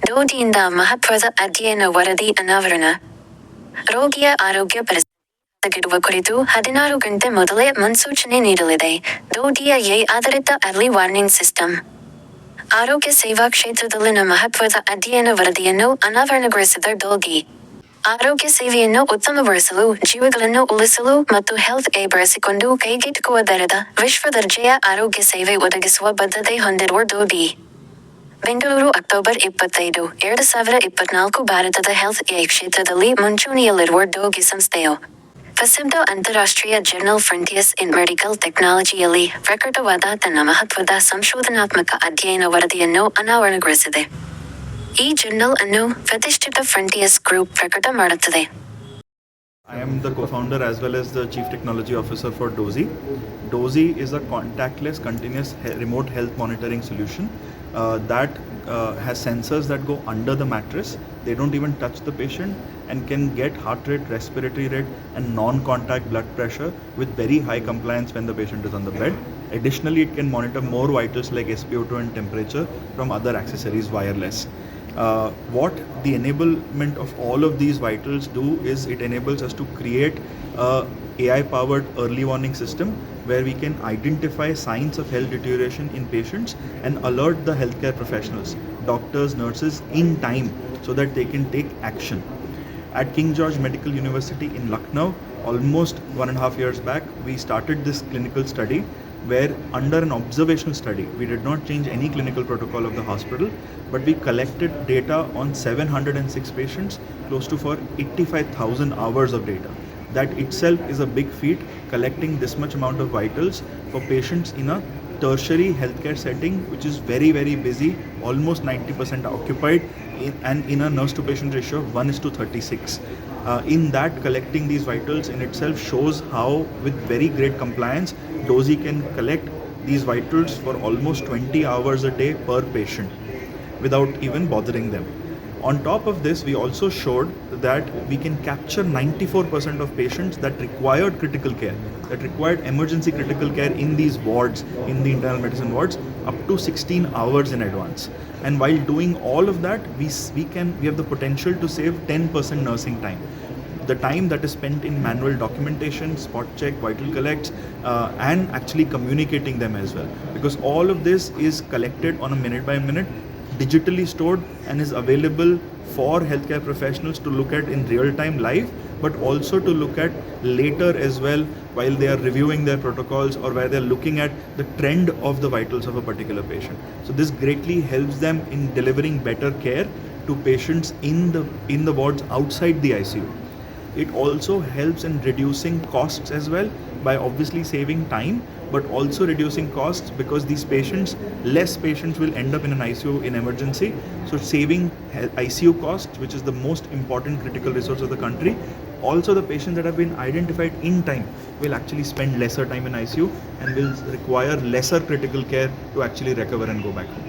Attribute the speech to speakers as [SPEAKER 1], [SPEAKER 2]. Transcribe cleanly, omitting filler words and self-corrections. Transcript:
[SPEAKER 1] ರೋಗಿಯಿಂದ ಮಹತ್ವದ ಅಧ್ಯಯನ ವರದಿ ಅನಾವರಣ. ರೋಗಿಯ ಆರೋಗ್ಯ ಪರಿಸ್ಥಿತಿ ಹದಗೆಡುವ ಕುರಿತು 16 ಗಂಟೆ ಮೊದಲೇ ಮುನ್ಸೂಚನೆ ನೀಡಲಿದೆ. ರೋಗಿಯ ಆಧಾರಿತ ಅರ್ಲಿ ವಾರ್ನಿಂಗ್ ಸಿಸ್ಟಮ್. ಆರೋಗ್ಯ ಸೇವಾ ಕ್ಷೇತ್ರದಲ್ಲಿನ ಮಹತ್ವದ ಅಧ್ಯಯನ ವರದಿಯನ್ನು ಅನಾವರಣಗೊಳಿಸಿದ ರೋಗಿ. ಆರೋಗ್ಯ ಸೇವೆಯನ್ನು ಉತ್ತಮಗೊಳಿಸಲು, ಜೀವಗಳನ್ನು ಉಳಿಸಲು ಮತ್ತು ಹೆಲ್ತ್ ಬಳಸಿಕೊಂಡು ಕೈಗೆಟುಕುವ ದರದ ವಿಶ್ವ ದರ್ಜೆಯ ಆರೋಗ್ಯ ಸೇವೆ ಒದಗಿಸುವ ಬದ್ಧತೆ ಹೊಂದಿರುವ ರೋಗಿ. ಬೆಂಗಳೂರು ಅಕ್ಟೋಬರ್ 25, 2024 ಭಾರತದ ಹೆಲ್ತ್ ಕ್ಷೇತ್ರದಲ್ಲಿ ಮುಂಚೂಣಿಯಲ್ಲಿರುವ ರೋಗಿ ಸಂಸ್ಥೆಯು ಪ್ರಸಿದ್ಧ ಅಂತಾರಾಷ್ಟ್ರೀಯ ಜರ್ನಲ್ ಫ್ರಂಟಿಯರ್ಸ್ ಇನ್ ಮೆಡಿಕಲ್ ಟೆಕ್ನಾಲಜಿಯಲ್ಲಿ ರಕಟವಾದ ತನ್ನ ಮಹತ್ವದ ಸಂಶೋಧನಾತ್ಮಕ ಅಧ್ಯಯನ ವರದಿಯನ್ನು ಅನಾವರಣಗೊಳಿಸಿದೆ. ಈ ಜರ್ನಲ್ ಅನ್ನು ಪ್ರತಿಷ್ಠಿತ ಫ್ರಂಟಿಯರ್ಸ್ ಗ್ರೂಪ್ ಪ್ರಕಟ ಮಾಡುತ್ತದೆ.
[SPEAKER 2] I am the co-founder as well as the Chief Technology Officer for Dozy. Dozy is a contactless continuous remote health monitoring solution that has sensors that go under the mattress. They don't even touch the patient and can get heart rate, respiratory rate and non-contact blood pressure with very high compliance when the patient is on the bed. Additionally, it can monitor more vitals like SpO2 and temperature from other accessories wireless. What the enablement of all of these vitals do is it enables us to create a AI-powered early warning system where we can identify signs of health deterioration in patients and alert the healthcare professionals, doctors, nurses in time so that they can take action. At King George Medical University in Lucknow, almost 1.5 years back, we started this clinical study where under an observational study, we did not change any clinical protocol of the hospital, but we collected data on 706 patients, close to for 85,000 hours of data. That itself is a big feat, collecting this much amount of vitals for patients in a tertiary healthcare setting, which is very, very busy, almost 90% occupied, and in a nurse to patient ratio of 1:36. In that, collecting these vitals in itself shows how, with very great compliance, Dozy can collect these vitals for almost 20 hours a day per patient without even bothering them. On top of this, we also showed that we can capture 94% of patients that required critical care, that required emergency critical care in these wards, in the internal medicine wards, up to 16 hours in advance. And while doing all of that, we have the potential to save 10% nursing time. The time that is spent in manual documentation, spot check, vital collects, and actually communicating them as well. Because all of this is collected on a minute by minute, digitally stored, and is available for healthcare professionals to look at in real time live, but also to look at later as well while they are reviewing their protocols or while they are looking at the trend of the vitals of a particular patient. So this greatly helps them in delivering better care to patients in the wards outside the ICU. It also helps in reducing costs as well by obviously saving time, but also reducing costs because less patients will end up in an ICU in emergency. So saving ICU costs, which is the most important critical resource of the country. Also, the patients that have been identified in time will actually spend lesser time in ICU and will require lesser critical care to actually recover and go back home.